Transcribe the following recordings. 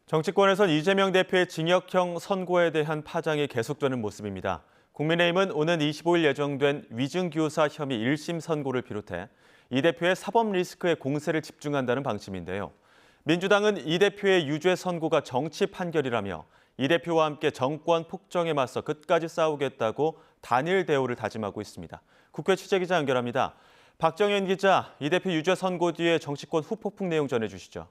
정치권에선 이재명 대표의 징역형 선고에 대한 파장이 계속되는 모습입니다. 국민의힘은 오는 25일 예정된 위증교사 혐의 1심 선고를 비롯해 이 대표의 사법 리스크에 공세를 집중한다는 방침인데요. 민주당은 이 대표의 유죄 선고가 정치 판결이라며 이 대표와 함께 정권 폭정에 맞서 끝까지 싸우겠다고 단일 대우를 다짐하고 있습니다. 국회 취재기자 연결합니다. 박정현 기자, 이 대표 유죄 선고 뒤에 정치권 후폭풍 내용 전해주시죠.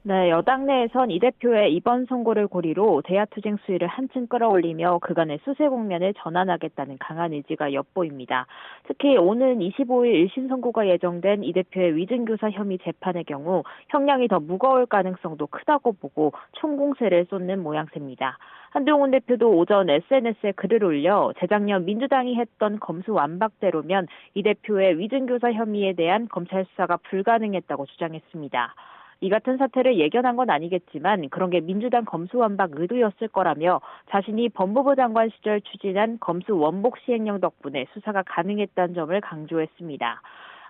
네, 여당 내에선 이 대표의 이번 선고를 고리로 대야투쟁 수위를 한층 끌어올리며 그간의 수세 국면을 전환하겠다는 강한 의지가 엿보입니다. 특히 오는 25일 1심 선고가 예정된 이 대표의 위증교사 혐의 재판의 경우 형량이 더 무거울 가능성도 크다고 보고 총공세를 쏟는 모양새입니다. 한동훈 대표도 오전 SNS에 글을 올려 재작년 민주당이 했던 검수 완박대로면 이 대표의 위증교사 혐의에 대한 검찰 수사가 불가능했다고 주장했습니다. 이 같은 사태를 예견한 건 아니겠지만 그런 게 민주당 검수완박 의도였을 거라며 자신이 법무부 장관 시절 추진한 검수 원복 시행령 덕분에 수사가 가능했다는 점을 강조했습니다.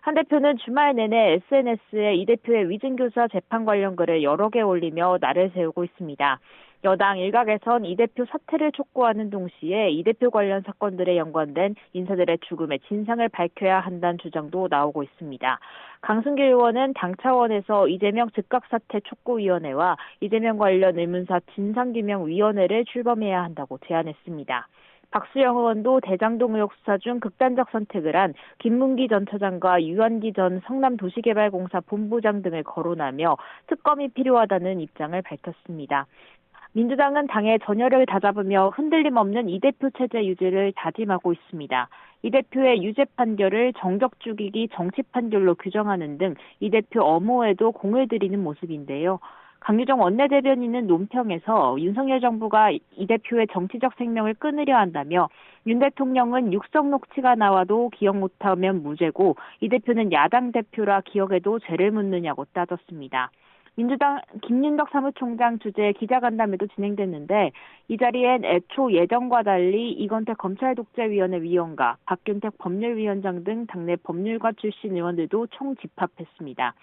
한 대표는 주말 내내 SNS에 이 대표의 위증교사 재판 관련 글을 여러 개 올리며 날을 세우고 있습니다. 여당 일각에선 이 대표 사퇴를 촉구하는 동시에 이 대표 관련 사건들에 연관된 인사들의 죽음의 진상을 밝혀야 한다는 주장도 나오고 있습니다. 강승규 의원은 당 차원에서 이재명 즉각사퇴 촉구위원회와 이재명 관련 의문사 진상규명위원회를 출범해야 한다고 제안했습니다. 박수영 의원도 대장동 의혹 수사 중 극단적 선택을 한 김문기 전 차장과 유한기 전 성남도시개발공사 본부장 등을 거론하며 특검이 필요하다는 입장을 밝혔습니다. 민주당은 당의 전열을 다잡으며 흔들림 없는 이 대표 체제 유지를 다짐하고 있습니다. 이 대표의 유죄 판결을 정적 죽이기 정치 판결로 규정하는 등 이 대표 엄호에도 공을 들이는 모습인데요. 강유정 원내대변인은 논평에서 윤석열 정부가 이 대표의 정치적 생명을 끊으려 한다며 윤 대통령은 육성 녹취가 나와도 기억 못하면 무죄고 이 대표는 야당 대표라 기억에도 죄를 묻느냐고 따졌습니다. 민주당 김윤덕 사무총장 주재 기자간담회도 진행됐는데 이 자리엔 애초 예정과 달리 이건택 검찰독재위원회 위원과 박균택 법률위원장 등 당내 법률가 출신 의원들도 총집합했습니다.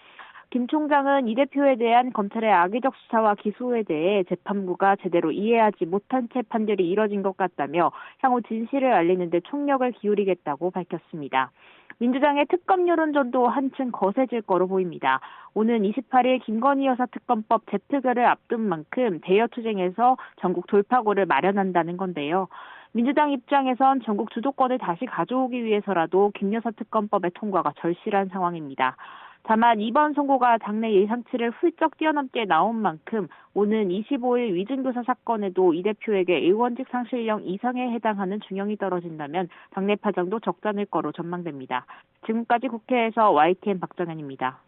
김 총장은 이 대표에 대한 검찰의 악의적 수사와 기소에 대해 재판부가 제대로 이해하지 못한 채 판결이 이뤄진 것 같다며 향후 진실을 알리는 데 총력을 기울이겠다고 밝혔습니다. 민주당의 특검 여론전도 한층 거세질 거로 보입니다. 오는 28일 김건희 여사 특검법 재표결을 앞둔 만큼 대여투쟁에서 전국 돌파구를 마련한다는 건데요. 민주당 입장에선 전국 주도권을 다시 가져오기 위해서라도 김 여사 특검법의 통과가 절실한 상황입니다. 다만 이번 선고가 당내 예상치를 훌쩍 뛰어넘게 나온 만큼 오는 25일 위증교사 사건에도 이 대표에게 의원직 상실령 이상에 해당하는 중형이 떨어진다면 당내 파장도 적잖을 거로 전망됩니다. 지금까지 국회에서 YTN 박정현입니다.